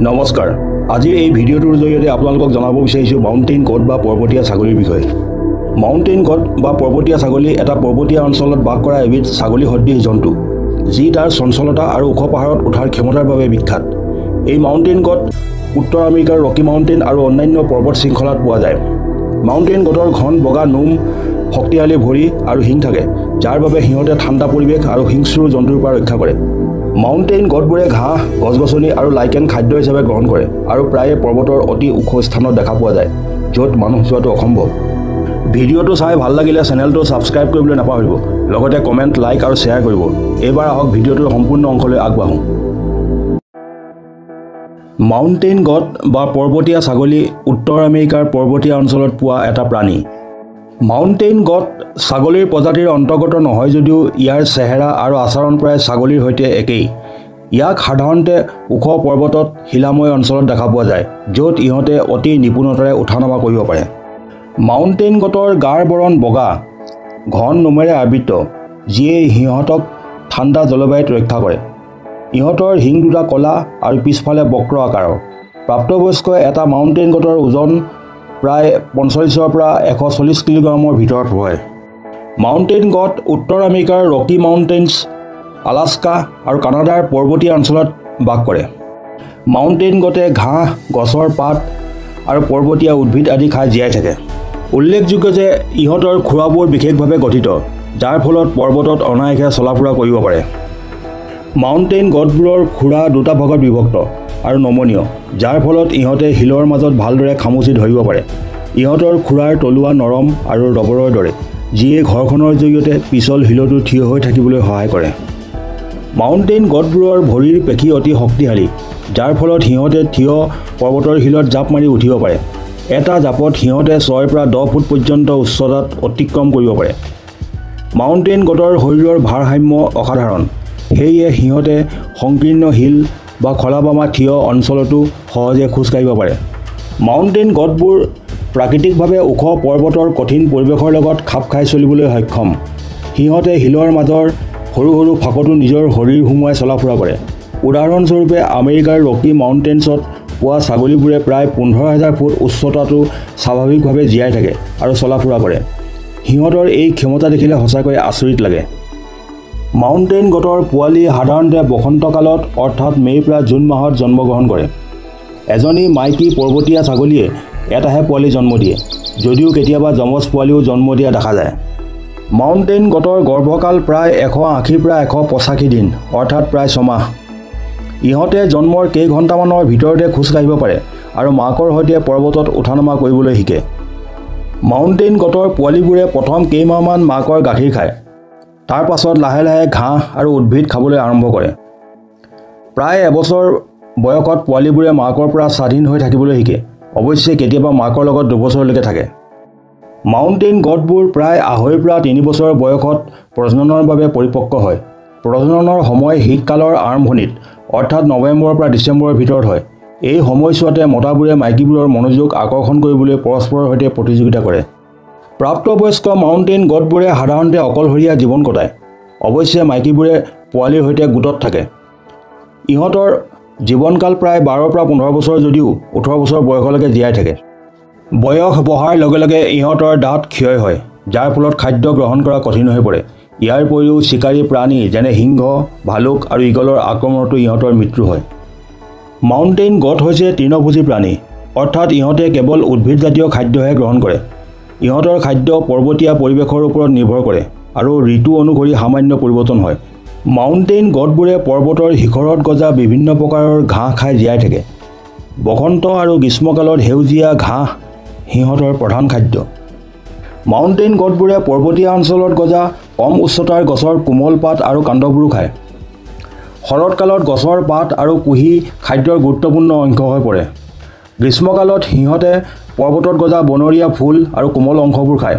নমস্কাৰ আজিৰ এই ভিডিঅ'টোৰ জৰিয়তে আপোনালোকক জনাব বিচাৰিছোঁ মাউণ্টেইন গট বা পৰ্বতীয়া ছাগলীৰ বিষয়ে। মাউণ্টেইন গট বা পৰ্বতীয়া ছাগলী এটা পৰ্বতীয়া অঞ্চলত বাস কৰা এবিধ ছাগলী সদৃশ জন্তু, যি তাৰ চঞ্চলতা আৰু ওখ পাহাৰত উঠাৰ ক্ষমতাৰ বাবে বিখ্যাত। এই মাউণ্টেইন গট উত্তৰ আমেৰিকাৰ ৰকি মাউণ্টেইন আৰু অন্যান্য পৰ্বত শৃংখলাত পোৱা যায়। মাউণ্টেইন গটৰ ঘন বগা নোম, শক্তিশালী ভৰি আৰু শিং থাকে, যাৰ বাবে সিহঁতে ঠাণ্ডা পৰিৱেশ আৰু হিংস্ৰ জন্তুৰ পৰা ৰক্ষা কৰে। মাউণ্টেইন গটবোৰে ঘাঁহ, গছ-গছনি আৰু লাইকেন খাদ্য হিচাপে গ্ৰহণ কৰে আৰু প্ৰায়ে পৰ্বতৰ অতি ওখ স্থানত দেখা পোৱা যায়, য'ত মানুহ যোৱাটো অসম্ভৱ। ভিডিঅ'টো চাই ভাল লাগিলে চেনেলটো ছাবস্ক্ৰাইব কৰিবলৈ নাপাহৰিব, লগতে কমেণ্ট, লাইক আৰু শ্বেয়াৰ কৰিব। এইবাৰ আহক ভিডিঅ'টোৰ সম্পূৰ্ণ অংশলৈ আগবাঢ়োঁ। মাউণ্টেইন গট বা পৰ্বতীয়া ছাগলী উত্তৰ আমেৰিকাৰ পৰ্বতীয়া অঞ্চলত পোৱা এটা প্ৰাণী। মাউণ্টেইন গট ছাগলীৰ প্ৰজাতিৰ অন্তৰ্গত নহয় যদিও ইয়াৰ চেহেৰা আৰু আচৰণ প্ৰায় ছাগলীৰ সৈতে একেই। ইয়াক সাধাৰণতে ওখ পৰ্বতত শিলাময় অঞ্চলত দেখা পোৱা যায়, য'ত ইহঁতে অতি নিপুণতাৰে উঠা-নমা কৰিব পাৰে। মাউণ্টেইন গটৰ গাৰ বৰণ বগা, ঘন নোমেৰে আবৃত, যিয়ে সিহঁতক ঠাণ্ডা জলবায়ুত ৰক্ষা কৰে। ইহঁতৰ শিং দুটা ক'লা আৰু পিছফালে বক্ৰ আকাৰৰ। প্ৰাপ্তবয়স্ক এটা মাউণ্টেইন গটৰ ওজন প্ৰায় 45 পৰা 140 কিলোগ্ৰামৰ ভিতৰত হয়। মাউণ্টেইন গট উত্তৰ আমেৰিকাৰ ৰকি মাউণ্টেইনছ, আলাস্কা আৰু কানাডাৰ পৰ্বতীয়া অঞ্চলত বাস কৰে। মাউণ্টেইন গটে ঘাঁহ, গছৰ পাত আৰু পৰ্বতীয়া উদ্ভিদ আদি খাই জীয়াই থাকে। উল্লেখযোগ্য যে ইহঁতৰ খুৰাবোৰ বিশেষভাৱে গঠিত, যাৰ ফলত পৰ্বতত অনায়াসে চলা-ফুৰা কৰিব পাৰে। মাউণ্টেইন গটবোৰৰ খুৰা দুটা ভাগত বিভক্ত আৰু নমনীয়, যাৰ ফলত ইহঁতে শিলৰ মাজত ভালদৰে খামুচি ধৰিব পাৰে। ইহঁতৰ খুৰাৰ তলুৱা নৰম আৰু ৰবৰৰ দৰে, যিয়ে ঘৰখনৰ জৰিয়তে পিছল শিলতো থিয় হৈ থাকিবলৈ সহায় কৰে। মাউণ্টেইন গটবোৰৰ ভৰিৰ পেশী অতি শক্তিশালী, যাৰ ফলত সিহঁতে থিয় পৰ্বতৰ শিলত জাপ মাৰি উঠিব পাৰে। এটা জাপত সিহঁতে 6 পৰা 10 ফুট পৰ্যন্ত উচ্চতাত অতিক্ৰম কৰিব পাৰে। মাউণ্টেইন গটৰ শৰীৰৰ ভাৰসাম্য অসাধাৰণ, সেয়ে সিহঁতে সংকীৰ্ণ শিল বা খলাবামা থিয় অঞ্চলতো সহজে খোজ কাঢ়িব পাৰে। মাউণ্টেইন গটবোৰ প্ৰাকৃতিকভাৱে ওখ পৰ্বতৰ কঠিন পৰিৱেশৰ লগত খাপ খাই চলিবলৈ সক্ষম। সিহঁতে শিলৰ মাজৰ সৰু সৰু ফাঁকতো নিজৰ শৰীৰ সুমুৱাই চলা-ফুৰা কৰে। উদাহৰণস্বৰূপে আমেৰিকাৰ ৰকি মাউণ্টেইনছত পোৱা ছাগলীবোৰে প্ৰায় 15,000 ফুট উচ্চতাতো স্বাভাৱিকভাৱে জীয়াই থাকে আৰু চলা-ফুৰা কৰে। সিহঁতৰ এই ক্ষমতা দেখিলে সঁচাকৈ আচৰিত লাগে। মাউণ্টেইন গটৰ পোৱালি সাধাৰণতে বসন্তকালত অৰ্থাৎ মে' পৰা জুন মাহত জন্মগ্ৰহণ কৰে। এজনী মাইকী পৰ্বতীয়া ছাগলীয়ে এটাহে পোৱালি জন্ম দিয়ে, যদিও কেতিয়াবা যমজ পোৱালিও জন্ম দিয়া দেখা যায়। মাউণ্টেইন গটৰ গৰ্ভকাল প্ৰায় 180 পৰা 185 দিন, অৰ্থাৎ প্ৰায় 6 মাহ। ইহঁতে জন্মৰ কেইঘণ্টামানৰ ভিতৰতে খোজ কাঢ়িব পাৰে আৰু মাকৰ সৈতে পৰ্বতত উঠা-নমা কৰিবলৈ শিকে। মাউণ্টেইন গটৰ পোৱালিবোৰে প্ৰথম কেইমাহমান মাকৰ গাখীৰ খায়, তাৰ পাছত লাহে লাহে ঘাঁহ আৰু উদ্ভিদ খাবলৈ আৰম্ভ কৰে। প্ৰায় এবছৰ বয়সত পোৱালিবোৰে মাকৰ পৰা স্বাধীন হৈ থাকিবলৈ শিকে, অৱশ্যে কেতিয়াবা মাকৰ লগত 2 বছৰলৈকে থাকে। মাউণ্টেইন গটবোৰ প্ৰায় 2.5 পৰা 3 বছৰ বয়সত প্ৰজননৰ বাবে পৰিপক্ক হয়। প্ৰজননৰ সময় শীতকালৰ আৰম্ভণিত, অৰ্থাৎ নৱেম্বৰ পৰা ডিচেম্বৰৰ ভিতৰত হয়। এই সময়ছোৱাতে মতাবোৰে মাইকীবোৰৰ মনোযোগ আকৰ্ষণ কৰিবলৈ পৰস্পৰৰ সৈতে প্ৰতিযোগিতা কৰে। প্ৰাপ্তবয়স্ক মাউণ্টেইন গটবোৰে সাধাৰণতে অকলশৰীয়া জীৱন কটায়, অৱশ্যে মাইকীবোৰে পোৱালিৰ সৈতে গোটত থাকে। ইহঁতৰ জীৱনকাল প্ৰায় 12 পৰা 15 বছৰ যদিও 18 বছৰ বয়সলৈকে জীয়াই থাকে। বয়স বঢ়াৰ লগে লগে ইহঁতৰ দাঁত ক্ষয় হয়, যাৰ ফলত খাদ্য গ্ৰহণ কৰা কঠিন হৈ পৰে। ইয়াৰ উপৰিও চিকাৰী প্ৰাণী যেনে সিংহ, ভালুক আৰু ঈগলৰ আক্ৰমণতো ইহঁতৰ মৃত্যু হয়। মাউণ্টেইন গট হৈছে তৃণভোজী প্ৰাণী, অৰ্থাৎ ইহঁতে কেৱল উদ্ভিদজাতীয় খাদ্যহে গ্ৰহণ কৰে। ইহঁতৰ খাদ্য পৰ্বতীয়া পৰিৱেশৰ ওপৰত নিৰ্ভৰ কৰে আৰু ঋতু অনুসৰি সামান্য পৰিৱৰ্তন হয়। মাউণ্টেইন গটবোৰে পৰ্বতৰ শিখৰত গজা বিভিন্ন প্ৰকাৰৰ ঘাঁহ খাই জীয়াই থাকে। বসন্ত আৰু গ্ৰীষ্মকালত সেউজীয়া ঘাঁহ সিহঁতৰ প্ৰধান খাদ্য। মাউণ্টেইন গটবোৰে পৰ্বতীয়া অঞ্চলত গজা কম উচ্চতাৰ গছৰ কোমল পাত আৰু কাণ্ডবোৰো খায়। শৰৎকালত গছৰ পাত আৰু কুঁহি খাদ্যৰ গুৰুত্বপূৰ্ণ অংশ হৈ পৰে। গ্ৰীষ্মকালত সিহঁতে পৰ্বতত গজা বনৰীয়া ফুল আৰু কোমল অংশবোৰ খায়।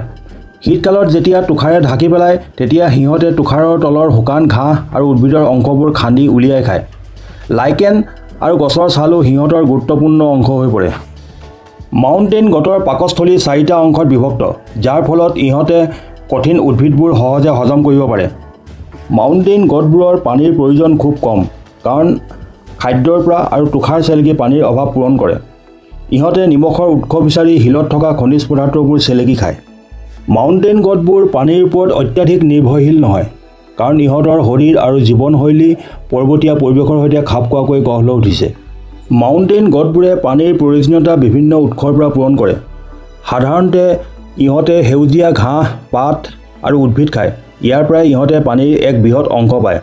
শীতকালত যেতিয়া তুষাৰে ঢাকি পেলায়, তেতিয়া সিহঁতে তুষাৰৰ তলৰ শুকান ঘাঁহ আৰু উদ্ভিদৰ অংশবোৰ খান্দি উলিয়াই খায়। লাইকেন আৰু গছৰ ছালো সিহঁতৰ গুৰুত্বপূৰ্ণ অংশ হৈ পৰে। মাউণ্টেইন গটৰ পাকস্থলী 4টা অংশত বিভক্ত, যাৰ ফলত ইহঁতে কঠিন উদ্ভিদবোৰ সহজে হজম কৰিব পাৰে। মাউণ্টেইন গটবোৰৰ পানীৰ প্ৰয়োজন খুব কম, কাৰণ খাদ্যৰ পৰা আৰু তুষাৰ চেলেকি পানীৰ অভাৱ পূৰণ কৰে। ইহঁতে নিমখৰ উৎস বিচাৰি শিলত থকা খনিজ পদাৰ্থবোৰ চেলেকি খায়। মাউণ্টেইন গডবোৰ পানীৰ ওপৰত অত্যাধিক নিৰ্ভৰশীল নহয়, কাৰণ ইহঁতৰ শৰীৰ আৰু জীৱনশৈলী পৰ্বতীয়া পৰিৱেশৰ সৈতে খাপ খোৱাকৈ গঢ় লৈ উঠিছে। মাউণ্টেইন গডবোৰে পানীৰ প্ৰয়োজনীয়তা বিভিন্ন উৎসৰ পৰা পূৰণ কৰে। সাধাৰণতে ইহঁতে সেউজীয়া ঘাঁহ, পাত আৰু উদ্ভিদ খায়। ইয়াৰ পৰাই ইহঁতে পানীৰ এক বৃহৎ অংশ পায়।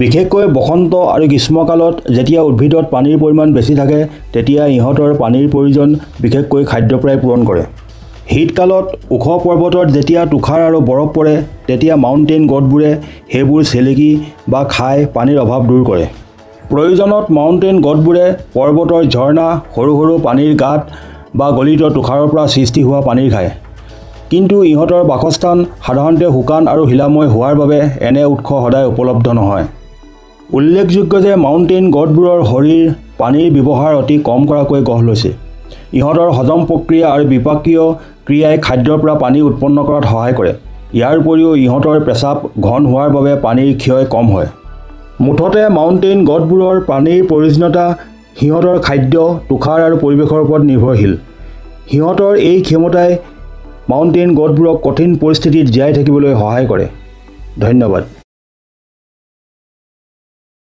বিশেষকৈ বসন্ত আৰু গ্ৰীষ্মকালত যেতিয়া উদ্ভিদত পানীৰ পৰিমাণ বেছি থাকে, তেতিয়া ইহঁতৰ পানীৰ প্ৰয়োজন বিশেষকৈ খাদ্যৰ পৰাই পূৰণ কৰে। শীতকালত ওখ পৰ্বতত যেতিয়া তুষাৰ আৰু বৰফ পৰে, তেতিয়া মাউণ্টেইন গডবোৰে সেইবোৰ চেলেকি বা খাই পানীৰ অভাৱ দূৰ কৰে। প্ৰয়োজনত মাউণ্টেইন গডবোৰে পৰ্বতৰ ঝৰ্ণা, সৰু সৰু পানীৰ গাঁত বা গলিত তুষাৰৰ পৰা সৃষ্টি হোৱা পানীৰ খায়। কিন্তু ইহঁতৰ বাসস্থান সাধাৰণতে শুকান আৰু শিলাময় হোৱাৰ বাবে এনে উৎস সদায় উপলব্ধ নহয়। উল্লেখযোগ্য যে মাউণ্টেইন গডবোৰৰ শৰীৰ পানীৰ ব্যৱহাৰ অতি কম কৰাকৈ গঢ় লৈছে। ইহঁতৰ হজম প্ৰক্ৰিয়া আৰু বিপাকীয় ক্ৰিয়াই খাদ্যৰ পৰা পানী উৎপন্ন কৰাত সহায় কৰে। ইয়াৰ উপৰিও ইহঁতৰ পেচাব ঘন হোৱাৰ বাবে পানীৰ ক্ষয় কম হয়। মুঠতে মাউণ্টেইন গডবোৰৰ পানীৰ প্ৰয়োজনীয়তা সিহঁতৰ খাদ্য, তুষাৰ আৰু পৰিৱেশৰ ওপৰত নিৰ্ভৰশীল। সিহঁতৰ এই ক্ষমতাই মাউণ্টেইন গডবোৰক কঠিন পৰিস্থিতিত জীয়াই থাকিবলৈ সহায় কৰে। ধন্যবাদ।